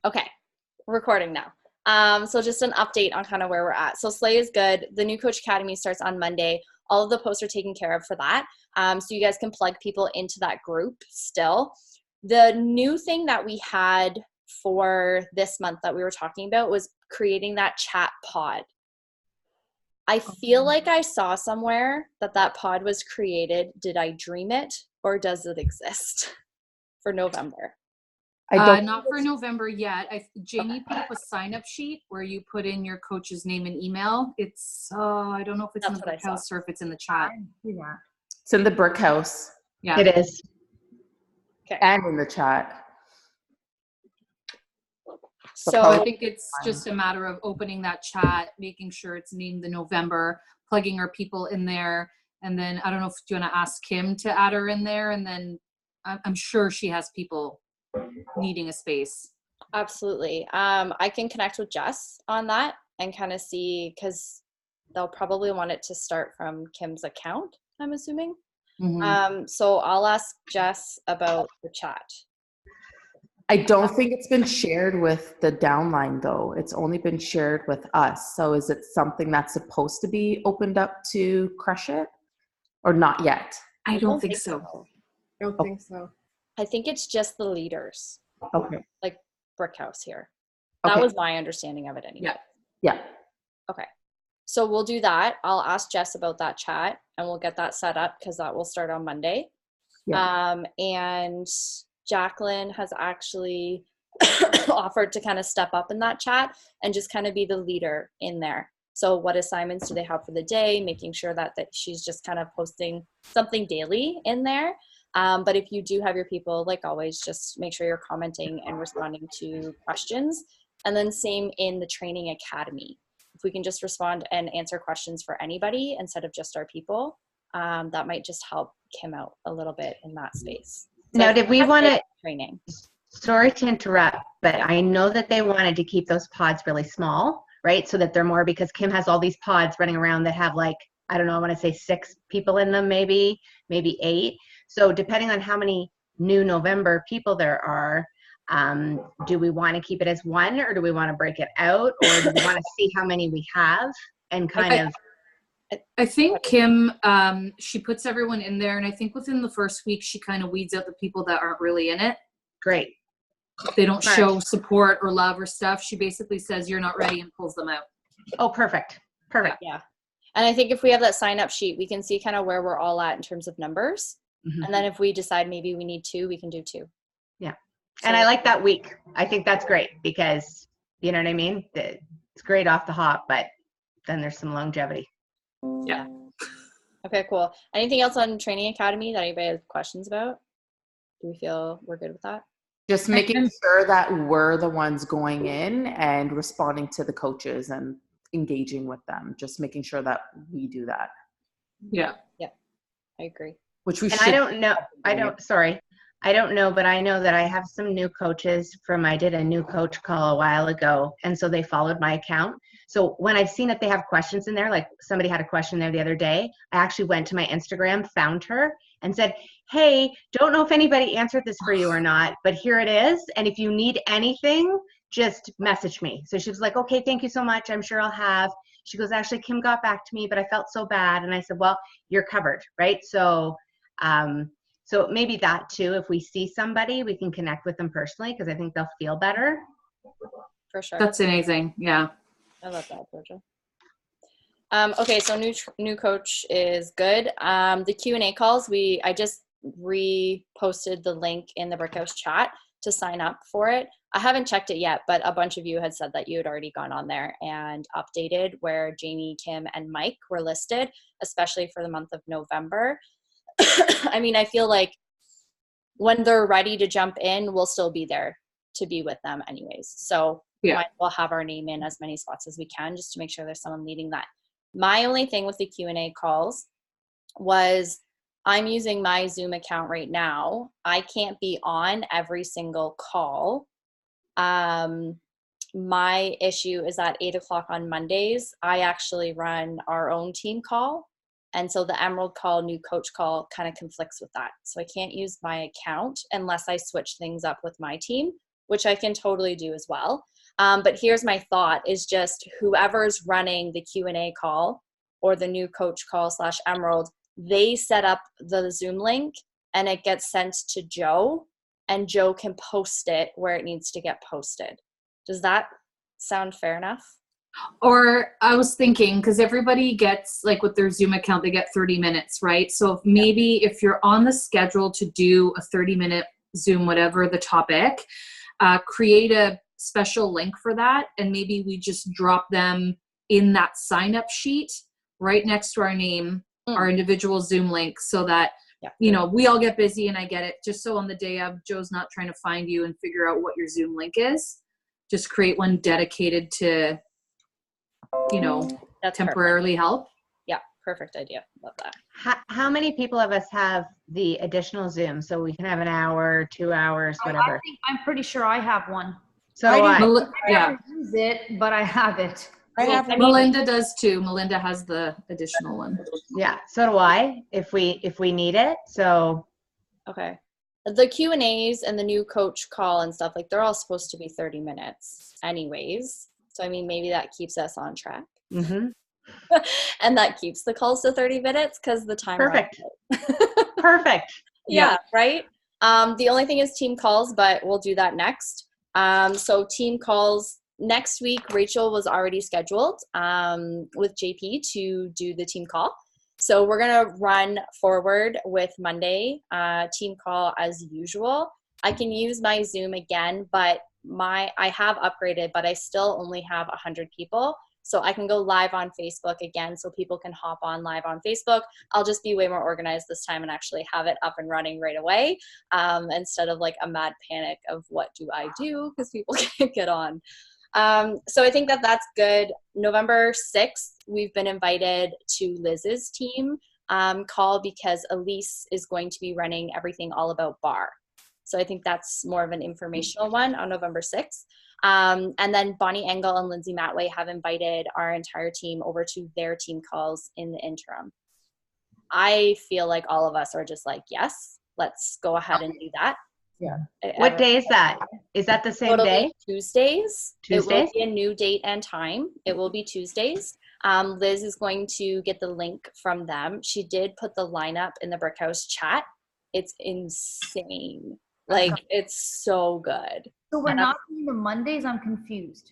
Okay, recording now. So just an update on kind of where we're at. So Slay is good. The new Coach Academy starts on Monday. All of the posts are taken care of for that. So you guys can plug people into that group still. The new thing that we had for this month that we were talking about was creating that chat pod. I feel like I saw somewhere that that pod was created. Did I dream it or does it exist for November? I don't. Not for November yet. Jamie put up a sign-up sheet where you put in your coach's name and email. It's I don't know if it's in That's the what I Brick House or if it's in the chat. It's in the Brick House Yeah. It is. Okay. and in the chat. So I So think it's just a matter of opening that chat, making sure it's named the November, plugging our people in there, and then I don't know if you want to ask Kim to add her in there, and then I'm sure she has people needing a space. absolutely. I can connect with Jess on that and kind of see, because they'll probably want it to start from Kim's account, I'm assuming. So I'll ask Jess about the chat. I don't think it's been shared with the downline though. It's only been shared with us. So is it something that's supposed to be opened up to Crush It or not yet? I don't think so. I don't think so. I think it's just the leaders, Okay. like Brick House here. That Okay. was my understanding of it anyway. Yeah. Yeah. Okay. So we'll do that. I'll ask Jess about that chat and we'll get that set up because that will start on Monday. Yeah. And Jacqueline has actually offered to kind of step up in that chat and just kind of be the leader in there. So what assignments do they have for the day? Making sure that she's just kind of posting something daily in there. But if you do have your people, like always, just make sure you're commenting and responding to questions. And then same in the training academy. If we can just respond and answer questions for anybody instead of just our people, that might just help Kim out a little bit in that space. So Now, did we want to, training? sorry to interrupt, but I know that they wanted to keep those pods really small, right? So that they're more, because Kim has all these pods running around that have like, I don't know, I want to say 6 people in them, maybe 8. So depending on how many new November people there are, do we want to keep it as one or do we want to break it out or do we want to see how many we have and kind of. I think Kim, she puts everyone in there, and I think within the first week, she kind of weeds out the people that aren't really in it. Great. They don't show support or love or stuff. She basically says, you're not ready, and pulls them out. Oh, perfect. Perfect. Yeah. And I think if we have that sign up sheet, we can see kind of where we're all at in terms of numbers. Mm-hmm. And then if we decide maybe we need 2, we can do 2. Yeah. So, and I like that week. I think that's great because, you know what I mean? It's great off the hop, but then there's some longevity. Yeah. Okay, cool. Anything else on Training Academy that anybody has questions about? Do we feel we're good with that? Just making sure that we're the ones going in and responding to the coaches and engaging with them. Just making sure that we do that. Yeah. Yeah, I agree. Which we And should. I don't know, but I know that I have some new coaches I did a new coach call a while ago. And so they followed my account. So when I've seen that they have questions in there, like somebody had a question there the other day, I actually went to my Instagram, found her and said, hey, don't know if anybody answered this for you or not, but here it is. And if you need anything, just message me. So she was like, okay, thank you so much. I'm sure I'll have. She goes, actually, Kim got back to me, but I felt so bad. And I said, well, you're covered, right? So maybe that too, if we see somebody, we can connect with them personally because I think they'll feel better. For sure. That's amazing. Yeah. I love that, Georgia. Okay, so new coach is good. The Q&A calls, I just reposted the link in the Brickhouse chat to sign up for it. I haven't checked it yet, but a bunch of you had said that you had already gone on there and updated where Jamie, Kim, and Mike were listed, especially for the month of November. I mean, I feel like when they're ready to jump in, we'll still be there to be with them anyways. So we'll have our name in as many spots as we can just to make sure there's someone leading that. My only thing with the Q&A calls was I'm using my Zoom account right now. I can't be on every single call. My issue is at 8:00 on Mondays, I actually run our own team call. And so the Emerald call, new coach call kind of conflicts with that. So I can't use my account unless I switch things up with my team. which I can totally do as well. But here's my thought is just whoever's running the Q&A call or the new coach call / Emerald, they set up the Zoom link and it gets sent to Joe, and Joe can post it where it needs to get posted. Does that sound fair enough? Or I was thinking, because everybody gets, like with their Zoom account, they get 30 minutes, right? So maybe if you're on the schedule to do a 30-minute Zoom, whatever the topic, create a special link for that. And maybe we just drop them in that sign-up sheet right next to our name, our individual Zoom link, so that, you know, we all get busy, and I get it. Just so on the day of, Joe's not trying to find you and figure out what your Zoom link is. Just create one dedicated to, you know, That's temporarily perfect. help. Yeah, perfect idea. Love that. How many people of us have the additional Zoom so we can have an hour, 2 hours, whatever? I'm pretty sure I have one. So do I. Mel- I yeah, never use it, but I have it. I have Melinda does too. Melinda has the additional one. Yeah, so do I, if we need it. So Okay. The Q&As and the new coach call and stuff, like they're all supposed to be 30 minutes anyways. So, I mean, maybe that keeps us on track. mhm. And that keeps the calls to 30 minutes because the time. Perfect. runs out. Perfect. Yeah, right? The only thing is team calls, but we'll do that next. So team calls next week, Rachel was already scheduled with JP to do the team call. So we're going to run forward with Monday team call as usual. I can use my Zoom again, but I have upgraded, but I still only have 100 people. So I can go live on Facebook again so people can hop on live on Facebook. I'll just be way more organized this time and actually have it up and running right away instead of like a mad panic of what do I do because people can't get on. So I think that's good. November 6th, we've been invited to Liz's team call because Elise is going to be running everything all about bar. So I think that's more of an informational one on November 6th. And then Bonnie Engel and Lindsay Matway have invited our entire team over to their team calls in the interim. I feel like all of us are just like, yes, let's go ahead and do that. Yeah. What day is that? Is that the same day? Tuesdays. It will Tuesdays? be a new date and time. It will be Tuesdays. Liz is going to get the link from them. She did put the lineup in the Brickhouse chat. It's insane. Like, it's so good. So we're not doing the Mondays? I'm confused.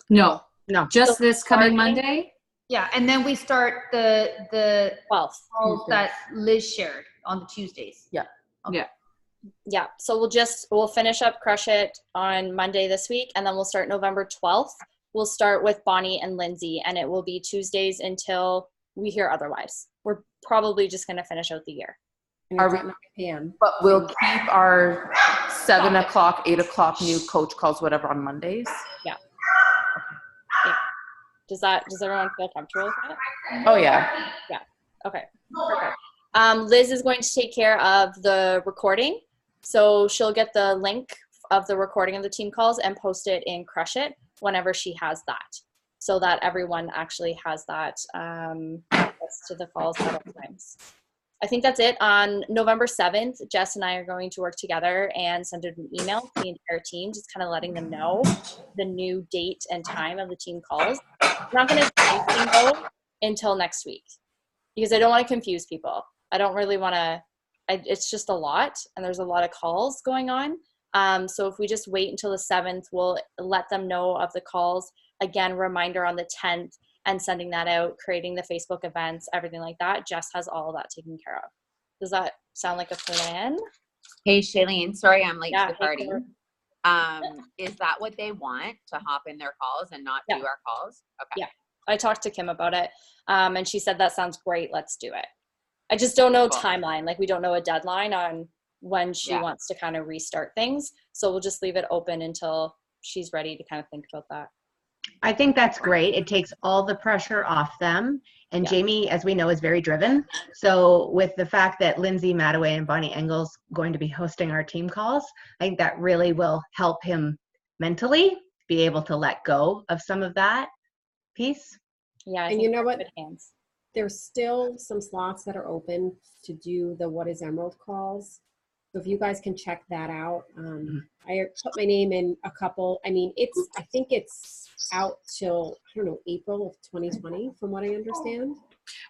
No, No. just So this coming starting- Monday. Yeah, and then we start the 12th. calls that Liz shared on the Tuesdays. Yeah, so we'll finish up Crush It on Monday this week, and then we'll start November 12th. We'll start with Bonnie and Lindsay, and it will be Tuesdays until we hear otherwise. We're probably just going to finish out the year. Are we, PM. but we'll keep our 7 o'clock, 8 o'clock new coach calls, whatever, on Mondays. Does everyone feel comfortable with that? Oh yeah. Okay, perfect. Liz is going to take care of the recording. So she'll get the link of the recording of the team calls and post it in Crush It whenever she has that, so that everyone actually has that access to the calls at all times. I think that's it. On November 7th, Jess and I are going to work together and send an email to the entire team, just kind of letting them know the new date and time of the team calls. We're not going to do anything though until next week because I don't want to confuse people. I don't really want to, it's just a lot and there's a lot of calls going on. So if we just wait until the 7th, we'll let them know of the calls. Again, reminder on the 10th and sending that out, creating the Facebook events, everything like that. Jess has all of that taken care of. Does that sound like a plan? Hey, Shailene, sorry I'm late Yeah, to the hey, party. Claire. Is that what they want, to hop in their calls and not Yeah. do our calls? Okay. Yeah. I talked to Kim about it, and she said that sounds great. Let's do it. I just don't know a Cool. timeline. Like we don't know a deadline on when she Yeah. wants to kind of restart things. So we'll just leave it open until she's ready to kind of think about that. I think that's great. It takes all the pressure off them. And Yeah. Jamie, as we know, is very driven. So with the fact that Lindsay Mataway and Bonnie Engel's going to be hosting our team calls, I think that really will help him mentally be able to let go of some of that piece. Yeah. I And think you know we're in what? good hands. There's still some slots that are open to do the What is Emerald calls. So if you guys can check that out, I put my name in a couple. I mean, I think it's out till, I don't know, April of 2020, from what I understand.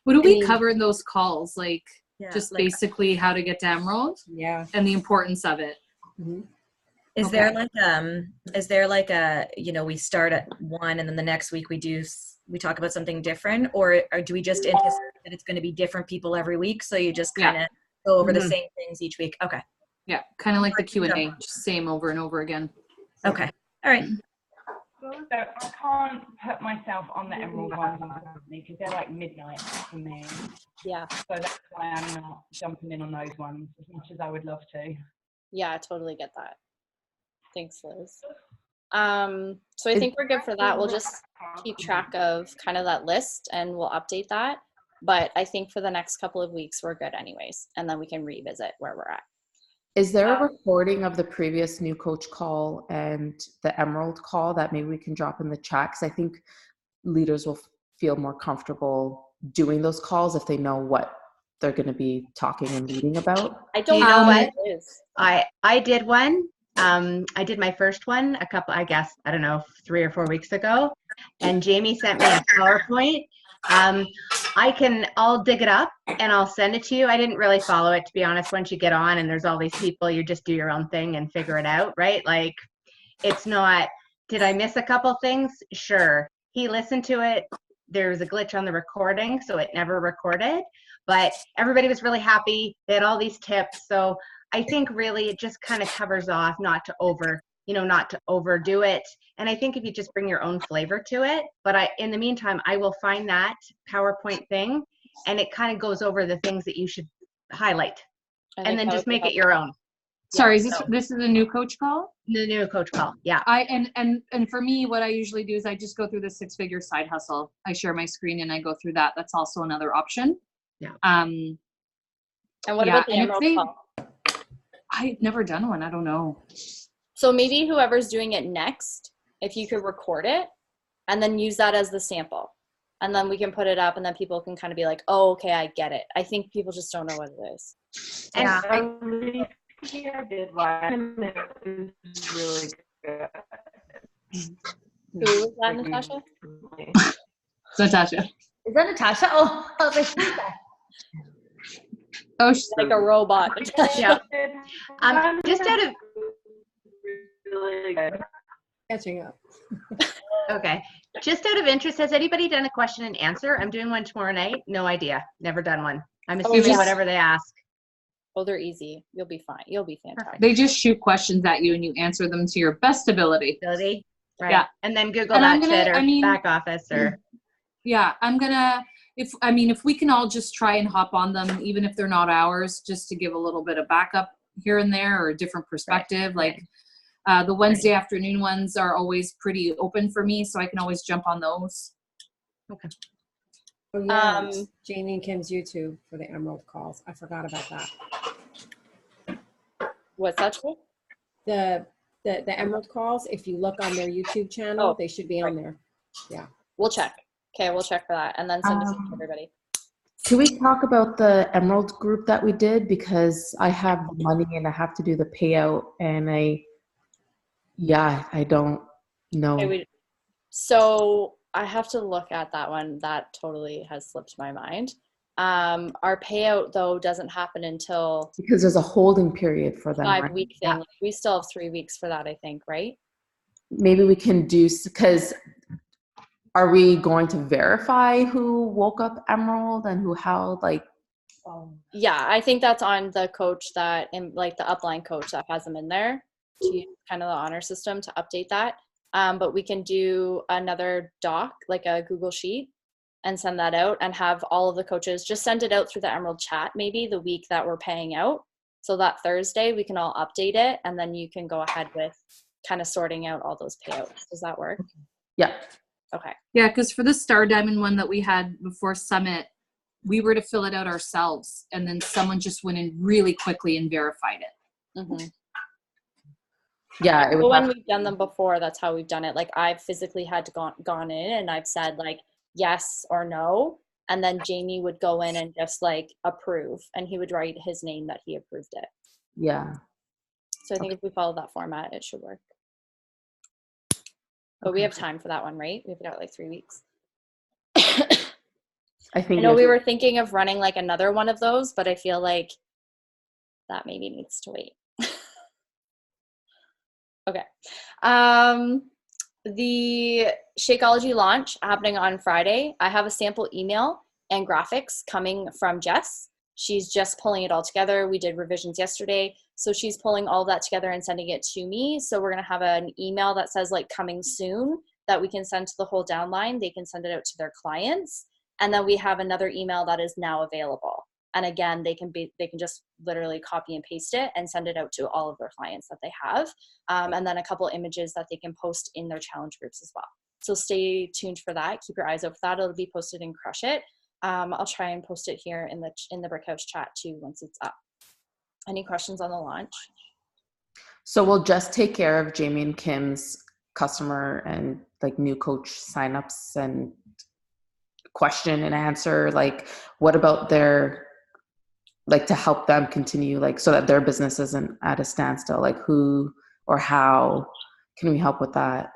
What do I we mean- cover in those calls? Like Yeah, just like, basically how to get to Emerald Yeah. and the importance of it. Mhm. is there like a, you know, we start at one and then the next week we talk about something different, or do we just anticipate that it's going to be different people every week? So you just Yeah. kind of go over the Mhm. same things each week. Okay. Yeah, kind of like the Yeah. Q&A, just same over and over again. Okay. All right. So I can't put myself on the Emerald ones because they're like midnight for me. Yeah. So that's why I'm not jumping in on those ones as much as I would love to. Yeah, I totally get that. Thanks, Liz. So I think we're good for that. We'll just keep track of kind of that list and we'll update that. But I think for the next couple of weeks, we're good anyways. And then we can revisit where we're at. Is there a recording of the previous new coach call and the Emerald call that maybe we can drop in the chat? Because I think leaders will feel more comfortable doing those calls if they know what they're going to be talking and reading about. I don't You know know what? what it is. I did one. I did my first one a couple, I guess, I don't know, 3 or 4 weeks ago. And Jamie sent me a PowerPoint. I'll dig it up and I'll send it to you. I didn't really follow it, to be honest. Once you get on and there's all these people, you just do your own thing and figure it out, right? Like, it's not, did I miss a couple things? Sure. He listened to it. There was a glitch on the recording, so it never recorded. But everybody was really happy. They had all these tips. So I think really it just kind of covers off not to overdo it. And I think if you just bring your own flavor to it, but in the meantime, I will find that PowerPoint thing and it kind of goes over the things that you should highlight I and think then that just would be make it your own. Sorry, Yeah, is this is a new coach call? The new coach call. Yeah. And for me, what I usually do is I just go through the 6-figure side hustle. I share my screen and I go through that. That's also another option. Yeah. And what Yeah, about the and if Emerald they- call? I've never done one. I don't know. So maybe whoever's doing it next, if you could record it and then use that as the sample. And then we can put it up and then people can kind of be like, oh, okay, I get it. I think people just don't know what it is. And Yeah. I did one. It was really good. Who was that, Natasha? Natasha. Is that Natasha? Oh, I was like, who's that? Oh, Like a robot. Yeah. Just out of really good. Catching up. Okay. Just out of interest, has anybody done a question and answer? I'm doing one tomorrow night. No idea. Never done one. I'm assuming just- whatever they ask. Oh, they're easy. You'll be fine. You'll be fantastic. they just shoot questions at you and you answer them to your best ability. Ability. Right. Yeah. And then Google And that I'm gonna- shit or I mean- back office or Yeah, I'm gonna, if we can all just try and hop on them, even if they're not ours, just to give a little bit of backup here and there or a different perspective. Like the Wednesday afternoon ones are always pretty open for me, so I can always jump on those. Oh, yeah. Um, Jamie and Kim's YouTube for the Emerald calls. I forgot about that. What's that? True? The Emerald calls, if you look on their YouTube channel, Oh, they should be on there. We'll check. Okay, we'll check for that and then send it to everybody. Can we talk about the Emerald group that we did? Because I have the money and I have to do the payout and I don't know. Okay, so I have to look at that one. That totally has slipped my mind. Our payout though doesn't happen until Because there's a holding period for them. right? 5-week thing. Like, we still have 3 weeks for that, I think, right? Maybe we can do, because are we going to verify who woke up Emerald and who held, like, Yeah, I think that's on the coach that, and like the upline coach that has them in there to use kind of the honor system to update that. But we can do another doc, like a Google Sheet, and send that out and have all of the coaches just send it out through the Emerald chat, maybe the week that we're paying out. So that Thursday we can all update it and then you can go ahead with kind of sorting out all those payouts. Does that work? yeah. Okay. Yeah, because for the Star Diamond one that we had before Summit, we were to fill it out ourselves, and then someone just went in really quickly and verified it. Mm-hmm. Yeah, it But would when have, we've done them before, that's how we've done it. Like I've physically had to gone in and I've said like yes or no, and then Jamie would go in and just like approve, and he would write his name that he approved it. Yeah. So I think if we follow that format, it should work. But we have time for that one, right? We've got like 3 weeks. I think I know we were thinking of running like another one of those, but I feel like that maybe needs to wait. Okay. The Shakeology launch happening on Friday. I have a sample email and graphics coming from Jess. She's just pulling it all together. We did revisions yesterday. So she's pulling all of that together and sending it to me. So we're going to have an email that says like coming soon that we can send to the whole downline. They can send it out to their clients. And then we have another email that is now available. And again, they can just literally copy and paste it and send it out to all of their clients that they have. And then a couple images that they can post in their challenge groups as well. So stay tuned for that. Keep your eyes out for that. It'll be posted in Crush It. I'll try and post it here in the Brickhouse chat too once it's up. Any questions on the launch? So we'll just take care of Jamie and Kim's customer and like new coach signups and question and answer. Like, what about their, like, to help them continue, like, so that their business isn't at a standstill? Like, who or how can we help with that?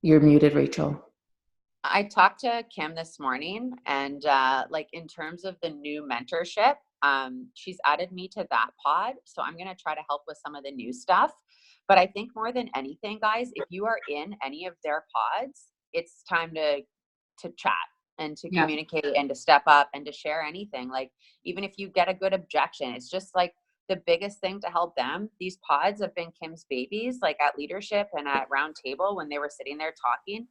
You're muted, Rachel. I talked to Kim this morning, and like in terms of the new mentorship, she's added me to that pod. So I'm going to try to help with some of the new stuff. But I think more than anything, guys, if you are in any of their pods, it's time to chat and to communicate and to step up and to share anything. Like, even if you get a good objection, it's just like the biggest thing to help them. These pods have been Kim's babies, like at leadership and at round table when they were sitting there talking.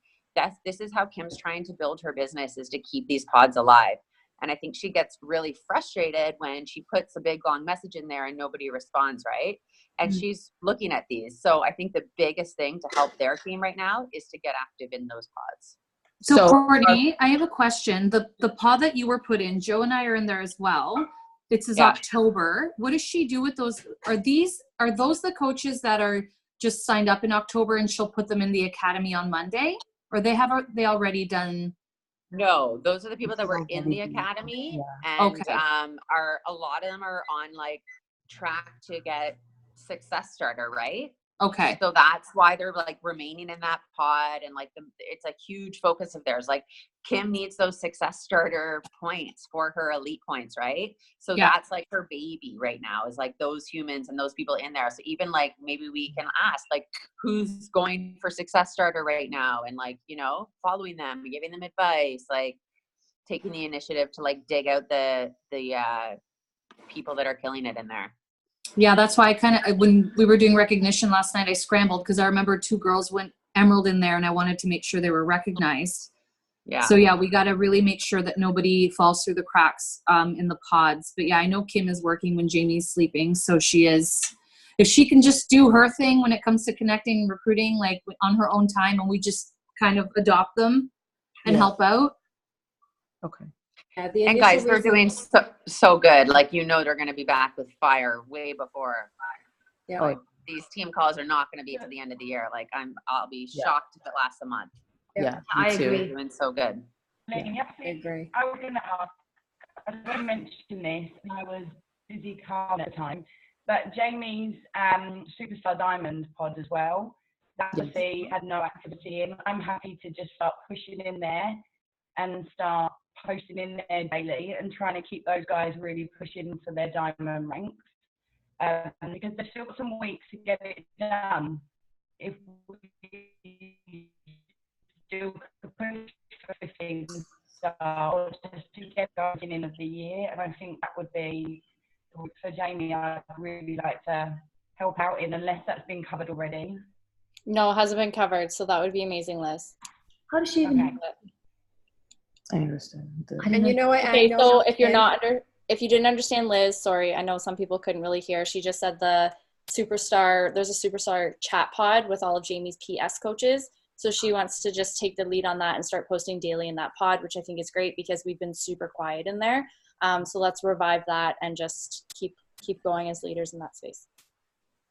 This is how Kim's trying to build her business, is to keep these pods alive. And I think she gets really frustrated when she puts a big long message in there and nobody responds, right? And she's looking at these. So I think the biggest thing to help their team right now is to get active in those pods. So Courtney, I have a question. The pod that you were put in, Joe and I are in there as well. It says October. What does she do with those? Are those the coaches that are just signed up in October and she'll put them in the academy on Monday? Or they already done? No, those are the people that were in the academy, and Okay. a lot of them are on like track to get Success Starter, right? Okay. So that's why they're like remaining in that pod, and like it's a huge focus of theirs. Like Kim needs those Success Starter points for her elite points, right? So that's like her baby right now, is like those humans and those people in there. So even like maybe we can ask like who's going for Success Starter right now, and like, you know, following them, giving them advice, like taking the initiative to like dig out the people that are killing it in there. Yeah, that's why when we were doing recognition last night, I scrambled because I remember 2 girls went Emerald in there and I wanted to make sure they were recognized. Yeah. So yeah, we got to really make sure that nobody falls through the cracks in the pods. But yeah, I know Kim is working when Jamie's sleeping. So she is, if she can just do her thing when it comes to connecting and recruiting, like on her own time, and we just kind of adopt them and help out. Okay. And guys, they're doing so good. Like, you know, they're going to be back with fire way before. Yeah. Like, these team calls are not going to be to the end of the year. Like, I'll be shocked if it lasts a month. Yeah, I agree. They're doing so good. I agree. I was going to ask, I was going to mention this, and I was busy calm at the time, but Jamie's Superstar Diamond pod as well, that obviously had no activity in. I'm happy to just start pushing in there and start posting in there daily and trying to keep those guys really pushing for their diamond ranks, because they've still got some weeks to get it done. If we still push for 15 stars just to get the beginning of the year, and I think that would be, for Jamie, I'd really like to help out in, unless that's been covered already. No, it hasn't been covered, so that would be amazing, Liz. How does she even do that? I understand. And you know what? Okay, so if you didn't understand Liz, sorry, I know some people couldn't really hear. She just said there's a superstar chat pod with all of Jamie's PS coaches. So she wants to just take the lead on that and start posting daily in that pod, which I think is great because we've been super quiet in there. So let's revive that and just keep going as leaders in that space.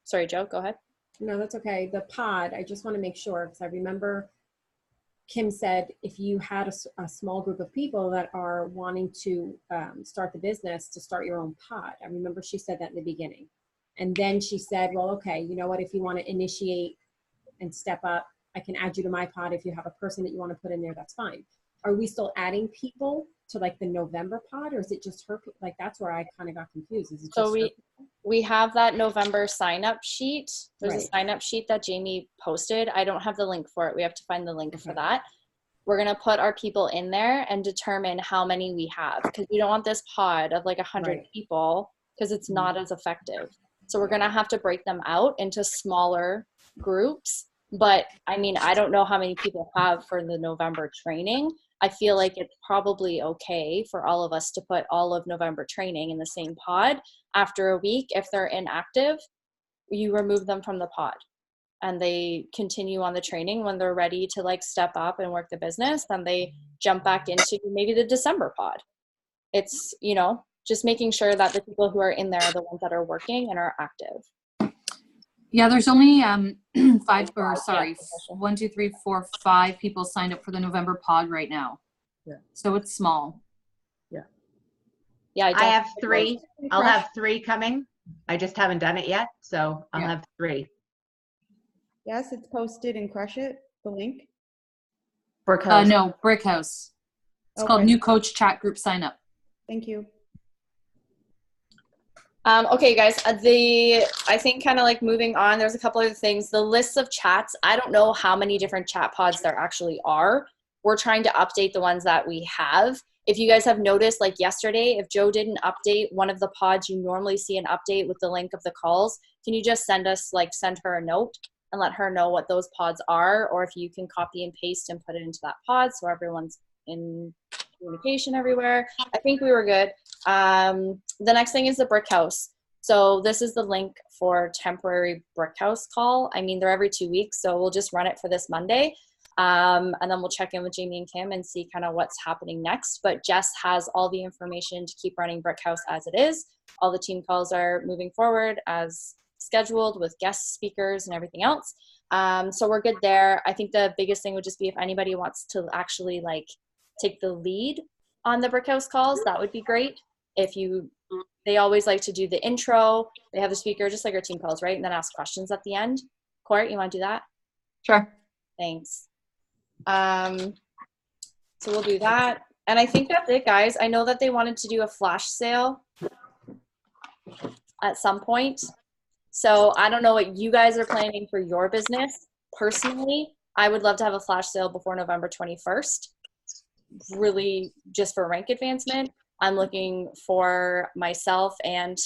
Sorry, Joe, go ahead. No, that's okay. The pod, I just want to make sure, because I remember Kim said if you had a small group of people that are wanting to start the business, to start your own pod. I remember she said that in the beginning. And then she said, well, okay, you know what, if you want to initiate and step up, I can add you to my pod. If you have a person that you want to put in there, that's fine. Are we still adding people to like the November pod, or is it just her? Like, that's where I kind of got confused. Is it So just we have that November sign up sheet. There's a Right. sign up sheet that Jamie posted. I don't have the link for it. We have to find the link for that. We're going to put our people in there and determine how many we have, because we don't want this pod of like 100 Right. people, because it's not as effective. So we're going to have to break them out into smaller groups. But I mean, I don't know how many people have for the November training. I feel like it's probably okay for all of us to put all of November training in the same pod. After a week, if they're inactive, you remove them from the pod and they continue on the training. When they're ready to like step up and work the business, then they jump back into maybe the December pod. It's, you know, just making sure that the people who are in there are the ones that are working and are active. Yeah, there's only 5 people signed up for the November pod right now. Yeah. So it's small. Yeah, I have 3. I'll have 3 coming. I just haven't done it yet, so I'll have 3. Yes, it's posted in Crush It, the link. Brickhouse. No, Brick House. It's called Okay. New Coach Chat Group Sign Up. Thank you. Okay, guys, I think kind of like moving on, there's a couple other things. The lists of chats, I don't know how many different chat pods there actually are. We're trying to update the ones that we have. If you guys have noticed, like yesterday, if Joe didn't update one of the pods, you normally see an update with the link of the calls. Can you just send her a note and let her know what those pods are? Or if you can copy and paste and put it into that pod so everyone's in communication everywhere. I think we were good. The next thing is the Brick House. So this is the link for temporary Brick House call. I mean, they're every 2 weeks, so we'll just run it for this Monday. And then we'll check in with Jamie and Kim and see kind of what's happening next. But Jess has all the information to keep running Brick House as it is. All the team calls are moving forward as scheduled with guest speakers and everything else. So we're good there. I think the biggest thing would just be if anybody wants to actually like take the lead on the Brick House calls, that would be great. They always like to do the intro. They have the speaker just like our team calls, right? And then ask questions at the end. Court, you want to do that? Sure. Thanks. So we'll do that. And I think that's it, guys. I know that they wanted to do a flash sale at some point. So I don't know what you guys are planning for your business. Personally, I would love to have a flash sale before November 21st. Really just for rank advancement. I'm looking for myself and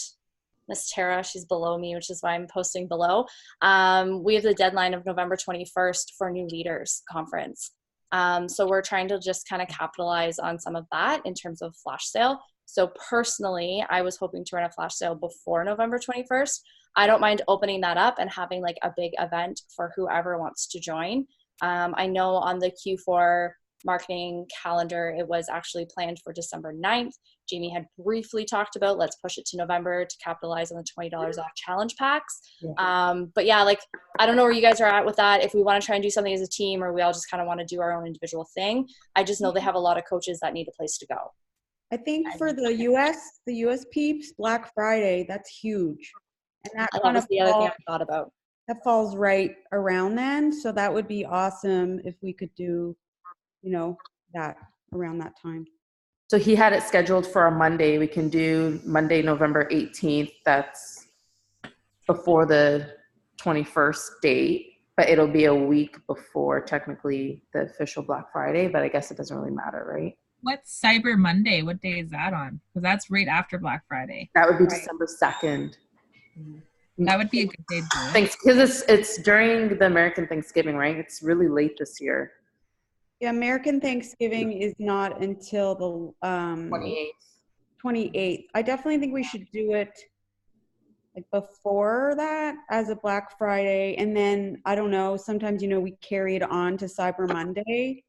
Miss Tara. She's below me, which is why I'm posting below. We have the deadline of November 21st for New Leaders Conference. So we're trying to just kind of capitalize on some of that in terms of flash sale. So personally, I was hoping to run a flash sale before November 21st. I don't mind opening that up and having like a big event for whoever wants to join. I know on the Q4 marketing calendar, it was actually planned for December 9th. Jamie had briefly talked about, let's push it to November to capitalize on the $20 off challenge packs. But yeah, like, I don't know where you guys are at with that. If we want to try and do something as a team, or we all just kind of want to do our own individual thing. I just know they have a lot of coaches that need a place to go. I think for the US peeps, Black Friday, that's huge. And that And that kind was of the other thing I thought about. that falls right around then. So that would be awesome if we could do, that around that time. So he had it scheduled for a Monday. We can do Monday, November 18th. That's before the 21st date, but it'll be a week before technically the official Black Friday, but I guess it doesn't really matter, right? What's Cyber Monday? What day is that on? Because that's right after Black Friday. That would be December 2nd. That would be a good day to do. Thanks, because it's during the American Thanksgiving, right? It's really late this year. Yeah, American Thanksgiving is not until the 28th. I definitely think we should do it like before that as a Black Friday. And then, I don't know, sometimes, we carry it on to Cyber Monday.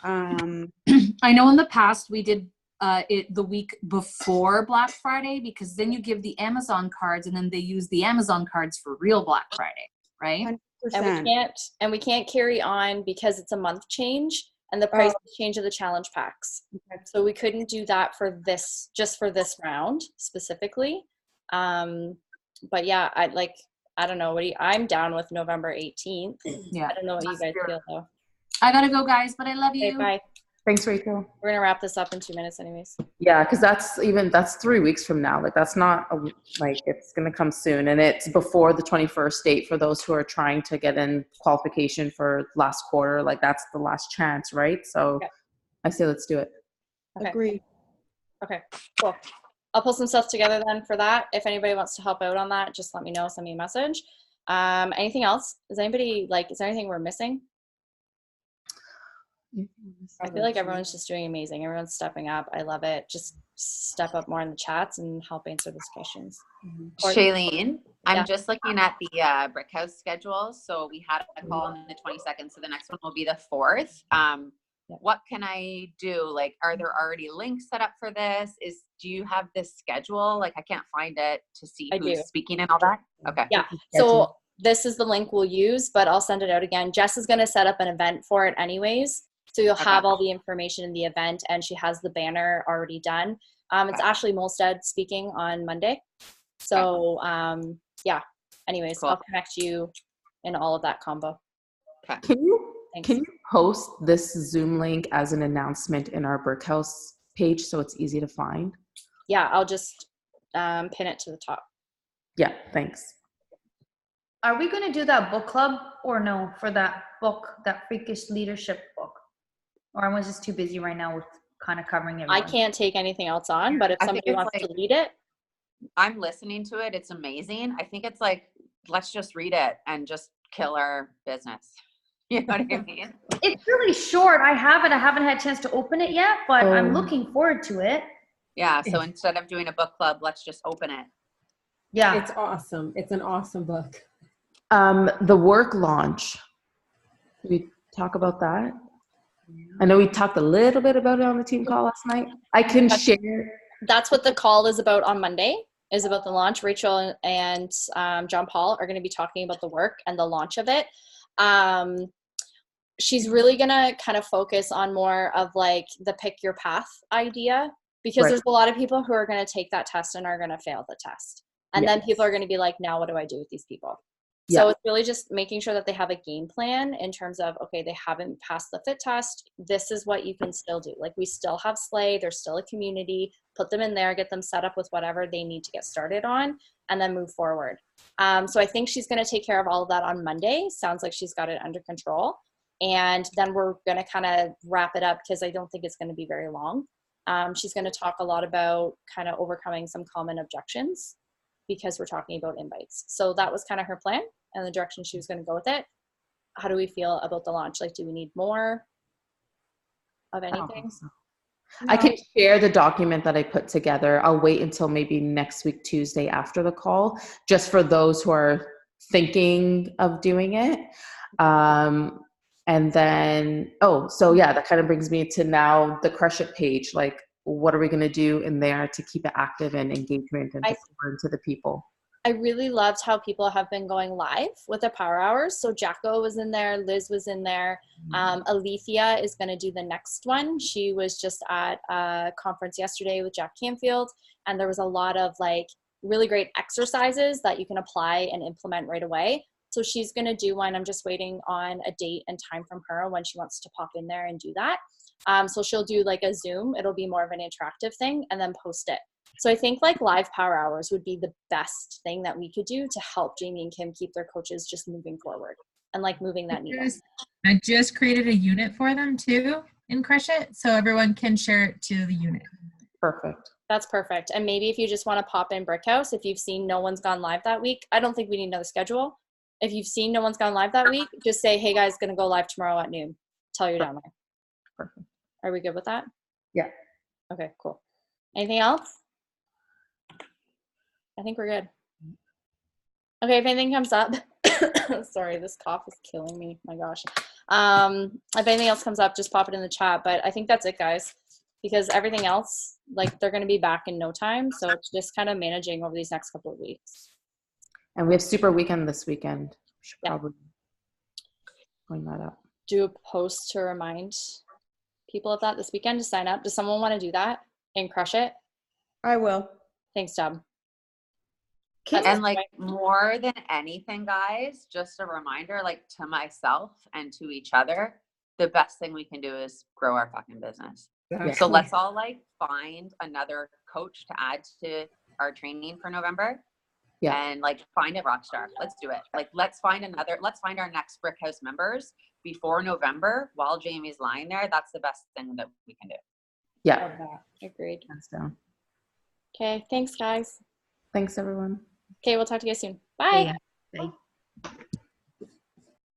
I know in the past we did it the week before Black Friday, because then you give the Amazon cards and then they use the Amazon cards for real Black Friday, right? 100%. And we can't carry on because it's a month change and the price change of the challenge packs. Okay. So we couldn't do that for this, just for this round specifically. but yeah, I don't know. I'm down with November 18th. Yeah. I don't know what you guys feel though. I gotta go, guys, but I love Okay, you. bye. Thanks, Rachel. We're gonna wrap this up in 2 minutes anyways. Yeah, because that's 3 weeks from now. Like that's not it's gonna come soon, and it's before the 21st date for those who are trying to get in qualification for last quarter. Like that's the last chance, right? So Okay. I say let's do it. Okay. Agree. Okay, cool. I'll pull some stuff together then for that. If anybody wants to help out on that, just let me know, send me a message. Anything else? Is there anything we're missing? I feel like everyone's just doing amazing. Everyone's stepping up. I love it. Just step up more in the chats and help answer those questions. Shailene, I'm Yeah. just looking at the Brick House schedule. So we had a call on the 22nd. So the next one will be the 4th. What can I do? Like, are there already links set up for this? Do you have this schedule? Like, I can't find it to see I who's do. speaking and all that. Okay. Yeah. So this is the link we'll use, but I'll send it out again. Jess is going to set up an event for it anyways. So you'll have all the information in the event, and she has the banner already done. It's Ashley Molstead speaking on Monday. So yeah, anyways, Cool. I'll connect you in all of that combo. Okay. Can you post this Zoom link as an announcement in our Brickhouse page so it's easy to find? Yeah, I'll just pin it to the top. Yeah, thanks. Are we going to do that book club or no for that book, that Freakish Leadership book? Or I was just too busy right now with kind of covering everyone? I can't take anything else on, but if I think somebody it's wants like- to lead it. I'm listening to it. It's amazing. I think it's like, let's just read it and just kill our business. You know what I mean? It's really short. I haven't had a chance to open it yet, but I'm looking forward to it. Yeah. So instead of doing a book club, let's just open it. Yeah. It's awesome. It's an awesome book. The work launch. Did we talk about that? I know we talked a little bit about it on the team call last night. I can share. That's what the call is about on Monday, is about the launch. Rachel and John Paul are going to be talking about the work and the launch of it. She's really going to kind of focus on more of like the pick your path idea, because there's a lot of people who are going to take that test and are going to fail the test. And then people are going to be like, now what do I do with these people? So it's really just making sure that they have a game plan in terms of, okay, they haven't passed the fit test. This is what you can still do. Like, we still have Slay. There's still a community. Put them in there, get them set up with whatever they need to get started on, and then move forward. So I think she's going to take care of all of that on Monday. Sounds like she's got it under control. And then we're going to kind of wrap it up, because I don't think it's going to be very long. She's going to talk a lot about kind of overcoming some common objections, because we're talking about invites. So that was kind of her plan and the direction she was going to go with it. How do we feel about the launch? Like, do we need more of anything? I can share the document that I put together. I'll wait until maybe next week, Tuesday, after the call, just for those who are thinking of doing it. And then, so yeah, that kind of brings me to now the Crush It page. Like, what are we going to do in there to keep it active and engagement and to pour into the people? I really loved how people have been going live with their power hours. So Jacko was in there, Liz was in there. Alethea is going to do the next one. She was just at a conference yesterday with Jack Canfield, and there was a lot of like really great exercises that you can apply and implement right away. So she's going to do one. I'm just waiting on a date and time from her when she wants to pop in there and do that. So she'll do like a Zoom. It'll be more of an interactive thing, and then post it. So I think like live power hours would be the best thing that we could do to help Jamie and Kim keep their coaches just moving forward and like moving that needle. I just created a unit for them too in Crush It, so everyone can share it to the unit. Perfect. That's perfect. And maybe if you just want to pop in Brickhouse, if you've seen no one's gone live that week, I don't think we need another schedule. If you've seen no one's gone live that week, just say, hey guys, going to go live tomorrow at noon. Tell you're down there. Perfect. Are we good with that? Yeah. Okay, cool. Anything else? I think we're good. Okay, if anything comes up, sorry, this cough is killing me. My gosh. If anything else comes up, just pop it in the chat. But I think that's it, guys, because everything else, like, they're going to be back in no time. So it's just kind of managing over these next couple of weeks. And we have Super Weekend this weekend. We should probably bring that up. Do a post to remind people of that this weekend to sign up. Does someone want to do that and Crush It? I will. Thanks, Deb. And like more than anything, guys, just a reminder, like to myself and to each other, the best thing we can do is grow our fucking business. So let's all like find another coach to add to our training for November. Yeah. And like find a rock star. Let's do it. Like let's find our next Brick House members before November while Jamie's lying there. That's the best thing that we can do. Yeah. Love that. Agreed. Hands down. Okay, thanks guys. Thanks everyone. Okay, we'll talk to you guys soon. Bye. Yeah. Bye.